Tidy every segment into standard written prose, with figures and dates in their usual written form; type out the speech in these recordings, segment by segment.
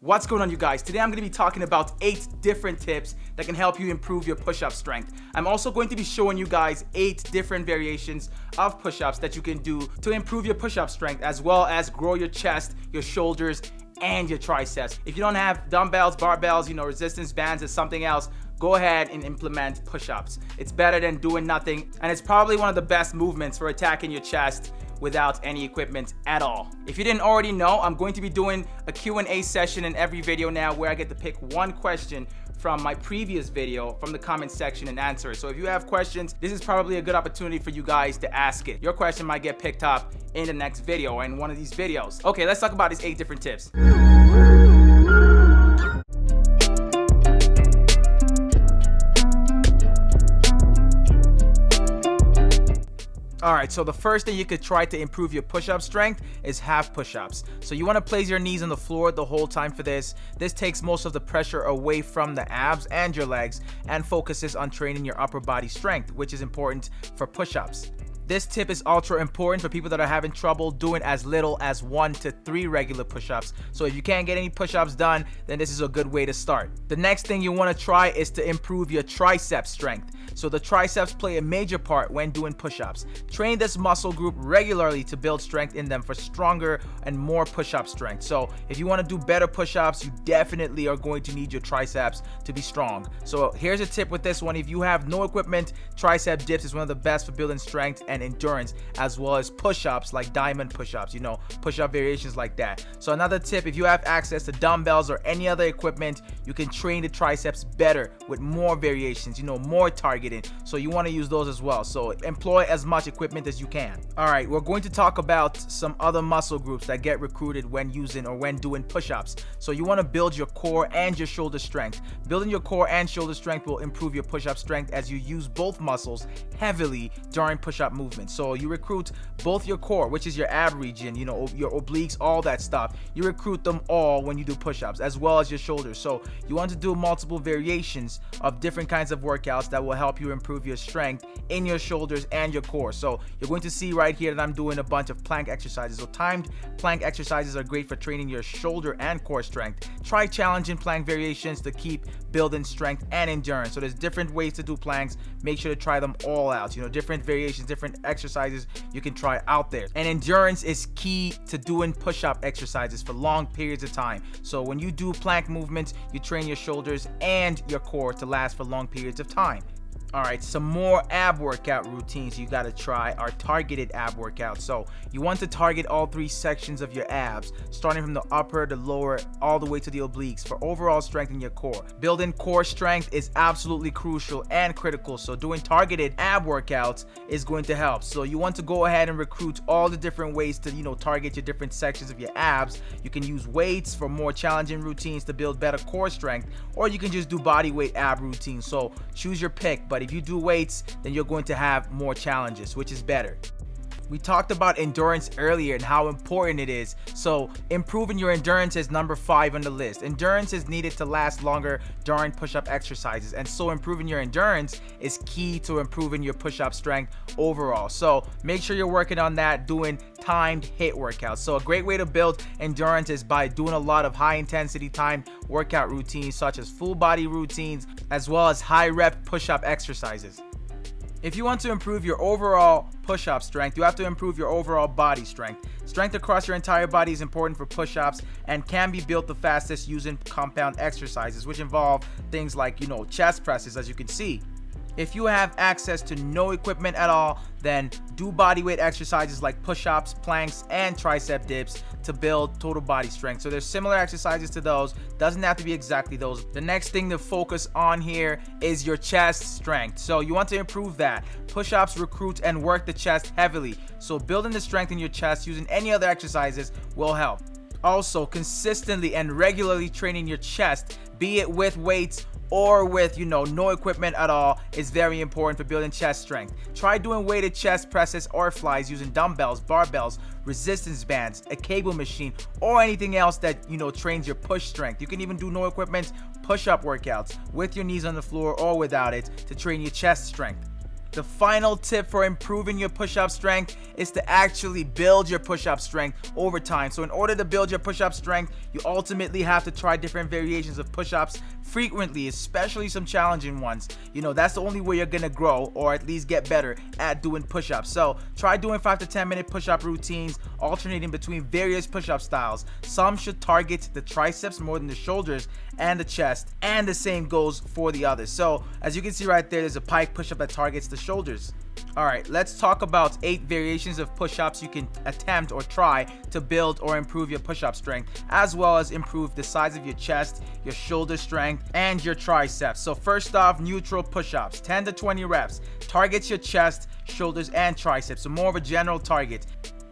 What's going on, you guys? Today I'm going to be talking about 8 different tips that can help you improve your push-up strength. I'm also going to be showing you guys 8 different variations of push-ups that you can do to improve your push-up strength, as well as grow your chest, your shoulders, and your triceps. If you don't have dumbbells, barbells, resistance bands or something else, go ahead and implement push-ups. It's better than doing nothing, and it's probably one of the best movements for attacking your chest without any equipment at all. If you didn't already know, I'm going to be doing a Q&A session in every video now where I get to pick one question from my previous video from the comment section and answer it. So if you have questions, this is probably a good opportunity for you guys to ask it. Your question might get picked up in the next video or in one of these videos. Okay, let's talk about these 8 different tips. Alright, so the first thing you could try to improve your push-up strength is half push-ups. So you want to place your knees on the floor the whole time for this. This takes most of the pressure away from the abs and your legs and focuses on training your upper body strength, which is important for push-ups. This tip is ultra important for people that are having trouble doing as little as 1 to 3 regular push-ups. So if you can't get any push-ups done, then this is a good way to start. The next thing you want to try is to improve your tricep strength. So the triceps play a major part when doing push-ups. Train this muscle group regularly to build strength in them for stronger and more push-up strength. So if you want to do better push-ups, you definitely are going to need your triceps to be strong. So here's a tip with this one. If you have no equipment, tricep dips is one of the best for building strength and endurance, as well as push-ups like diamond push-ups, push-up variations like that. So another tip, if you have access to dumbbells or any other equipment, you can train the triceps better with more variations, more targeting. So you want to use those as well. So employ as much equipment as you can. All right, we're going to talk about some other muscle groups that get recruited when using or when doing push-ups. So you want to build your core and your shoulder strength. Building your core and shoulder strength will improve your push-up strength as you use both muscles heavily during push-up movements. So you recruit both your core, which is your ab region, your obliques, all that stuff. You recruit them all when you do push-ups, as well as your shoulders. So you want to do multiple variations of different kinds of workouts that will help you improve your strength in your shoulders and your core. So you're going to see right here that I'm doing a bunch of plank exercises. So timed plank exercises are great for training your shoulder and core strength. Try challenging plank variations to keep building strength and endurance. So there's different ways to do planks. Make sure to try them all out. Different variations, different exercises you can try out there. And endurance is key to doing push-up exercises for long periods of time. So when you do plank movements, you train your shoulders and your core to last for long periods of time. All right, some more ab workout routines you got to try are targeted ab workouts. So you want to target all 3 sections of your abs, starting from the upper, the lower, all the way to the obliques for overall strength in your core. Building core strength is absolutely crucial and critical. So doing targeted ab workouts is going to help. So you want to go ahead and recruit all the different ways to, target your different sections of your abs. You can use weights for more challenging routines to build better core strength, or you can just do body weight ab routines. So choose your pick, but if you do weights, then you're going to have more challenges, which is better. We talked about endurance earlier and how important it is. So improving your endurance is number 5 on the list. Endurance is needed to last longer during push-up exercises. And so improving your endurance is key to improving your push-up strength overall. So make sure you're working on that, doing timed HIIT workouts. So a great way to build endurance is by doing a lot of high intensity timed workout routines, such as full body routines, as well as high rep push-up exercises. If you want to improve your overall push-up strength, you have to improve your overall body strength. Strength across your entire body is important for push-ups and can be built the fastest using compound exercises, which involve things like, chest presses, as you can see. If you have access to no equipment at all, then do bodyweight exercises like push-ups, planks, and tricep dips to build total body strength. So there's similar exercises to those. Doesn't have to be exactly those. The next thing to focus on here is your chest strength. So you want to improve that. Push-ups recruit and work the chest heavily. So building the strength in your chest using any other exercises will help. Also, consistently and regularly training your chest, be it with weights or with no equipment at all, is very important for building chest strength. Try doing weighted chest presses or flies using dumbbells, barbells, resistance bands, a cable machine, or anything else that trains your push strength. You can even do no equipment push-up workouts with your knees on the floor or without it to train your chest strength. The final tip for improving your push-up strength is to actually build your push-up strength over time. So in order to build your push-up strength, you ultimately have to try different variations of push-ups frequently, especially some challenging ones. You know, that's the only way you're gonna grow, or at least get better at doing push-ups. So try doing 5 to 10 minute push-up routines, alternating between various push-up styles. Some should target the triceps more than the shoulders and the chest, and the same goes for the others. So as you can see right there, there's a pike push-up that targets the shoulders. Alright, let's talk about 8 variations of push-ups you can attempt or try to build or improve your push-up strength, as well as improve the size of your chest, your shoulder strength, and your triceps. So first off, neutral push-ups, 10 to 20 reps, targets your chest, shoulders, and triceps, so more of a general target.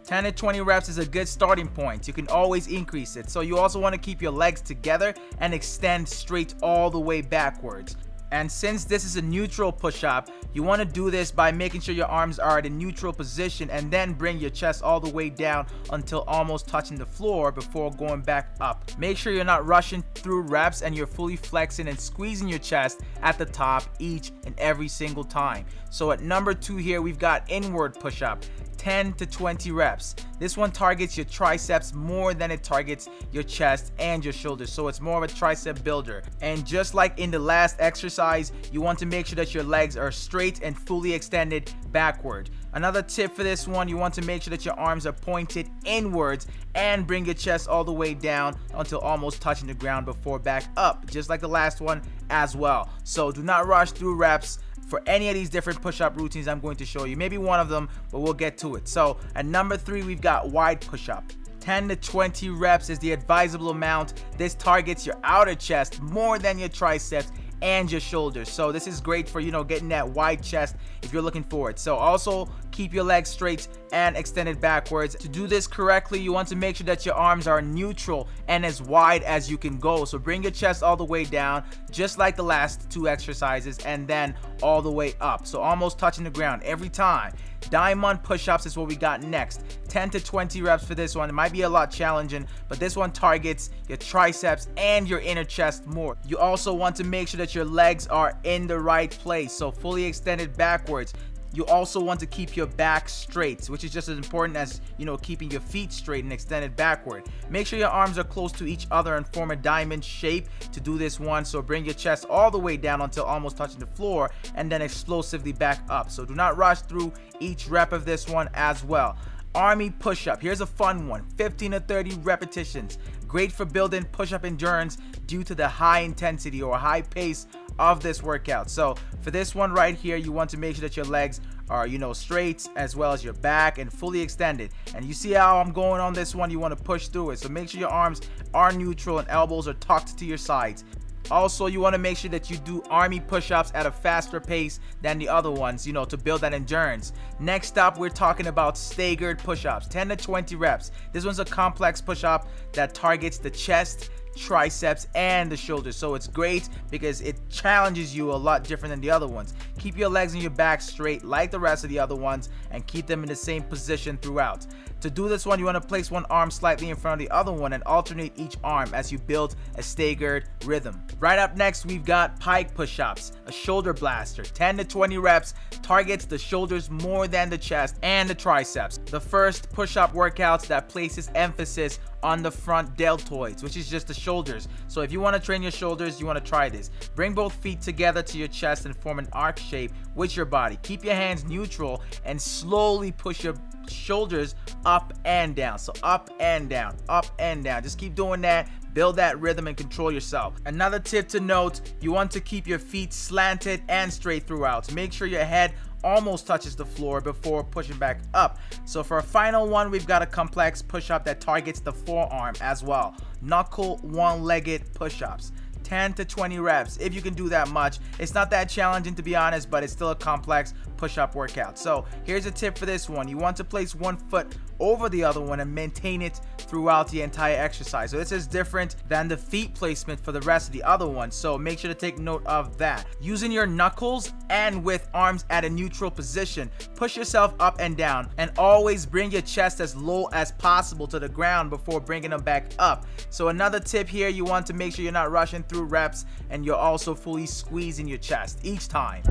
10 to 20 reps is a good starting point. You can always increase it. So you also want to keep your legs together and extend straight all the way backwards. And since this is a neutral push-up, you want to do this by making sure your arms are at a neutral position, and then bring your chest all the way down until almost touching the floor before going back up. Make sure you're not rushing through reps and you're fully flexing and squeezing your chest at the top each and every single time. So at number 2 here, we've got inward push-up. 10 to 20 reps. This one targets your triceps more than it targets your chest and your shoulders, so it's more of a tricep builder. And just like in the last exercise, you want to make sure that your legs are straight and fully extended backward. Another tip for this one, you want to make sure that your arms are pointed inwards and bring your chest all the way down until almost touching the ground before back up, just like the last one as well. So do not rush through reps for any of these different push-up routines I'm going to show you. Maybe one of them, but we'll get to it. So at number 3, we've got wide push-up. 10 to 20 reps is the advisable amount. This targets your outer chest more than your triceps and your shoulders. So this is great for, you know, getting that wide chest if you're looking for it. So also keep your legs straight and extended backwards. To do this correctly, you want to make sure that your arms are neutral and as wide as you can go. So bring your chest all the way down, just like the last 2 exercises, and then all the way up, so almost touching the ground every time. Diamond push-ups is what we got next. 10 to 20 reps for this one. It might be a lot challenging, but this one targets your triceps and your inner chest more. You also want to make sure that your legs are in the right place, so fully extended backwards. You also want to keep your back straight, which is just as important as, you know, keeping your feet straight and extended backward. Make sure your arms are close to each other and form a diamond shape to do this one. So bring your chest all the way down until almost touching the floor, and then explosively back up. So do not rush through each rep of this one as well. Army push-up. Here's a fun one. 15 to 30 repetitions. Great for building push-up endurance due to the high intensity or high pace of this workout. So for this one right here, you want to make sure that your legs are, you know, straight, as well as your back, and fully extended. And you see how I'm going on this one? You want to push through it. So make sure your arms are neutral and elbows are tucked to your sides. Also, you want to make sure that you do army push-ups at a faster pace than the other ones, you know, to build that endurance. Next up, we're talking about staggered push-ups, 10 to 20 reps. This one's a complex push-up that targets the chest, triceps, and the shoulders. So it's great because it challenges you a lot different than the other ones. Keep your legs and your back straight like the rest of the other ones, and keep them in the same position throughout. To do this one, you want to place one arm slightly in front of the other one and alternate each arm as you build a staggered rhythm. Right up next, we've got pike push-ups, a shoulder blaster. 10 to 20 reps, targets the shoulders more than the chest and the triceps. The first push-up workouts that places emphasis on the front deltoids, which is just the shoulders. So if you want to train your shoulders, you want to try this. Bring both feet together to your chest and form an arc shape with your body. Keep your hands neutral and slowly push your shoulders up and down. So up and down, up and down. Just keep doing that. Build that rhythm and control yourself. Another tip to note, you want to keep your feet slanted and straight throughout. Make sure your head almost touches the floor before pushing back up. So for a final one, we've got a complex push-up that targets the forearm as well. Knuckle one-legged push-ups. 10 to 20 reps if you can do that much. It's not that challenging, to be honest, but it's still a complex push-up workout. So here's a tip for this one. You want to place one foot over the other one and maintain it throughout the entire exercise. So this is different than the feet placement for the rest of the other ones, so make sure to take note of that. Using your knuckles and with arms at a neutral position, push yourself up and down, and always bring your chest as low as possible to the ground before bringing them back up. So another tip here, you want to make sure you're not rushing through reps and you're also fully squeezing your chest each time.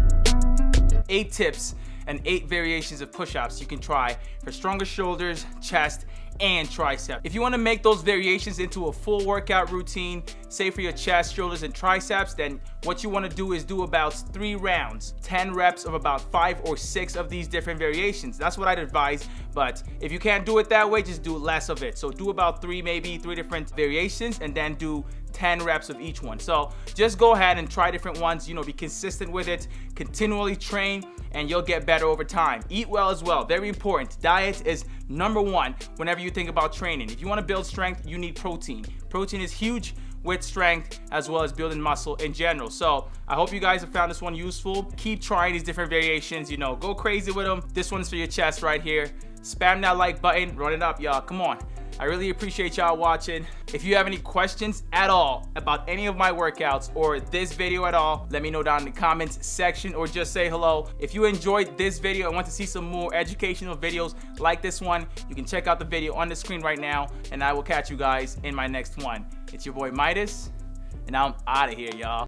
8 tips and 8 variations of push-ups you can try for stronger shoulders, chest, and tricep. If you want to make those variations into a full workout routine, say for your chest, shoulders, and triceps, then what you want to do is do about 3 rounds, 10 reps of about 5 or 6 of these different variations. That's what I'd advise, but if you can't do it that way, just do less of it. So do about 3 different variations, and then do 10 reps of each one. So just go ahead and try different ones, be consistent with it, continually train, and you'll get better over time. Eat well as well, very important. Diet is number 1 whenever you think about training. If you want to build strength, you need protein. Protein is huge with strength as well as building muscle in general. So I hope you guys have found this one useful. Keep trying these different variations, go crazy with them. This one's for your chest right here. Spam that like button, run it up, y'all. Come on. I really appreciate y'all watching. If you have any questions at all about any of my workouts or this video at all, let me know down in the comments section, or just say hello. If you enjoyed this video and want to see some more educational videos like this one, you can check out the video on the screen right now, and I will catch you guys in my next one. It's your boy Midas, and I'm out of here, y'all.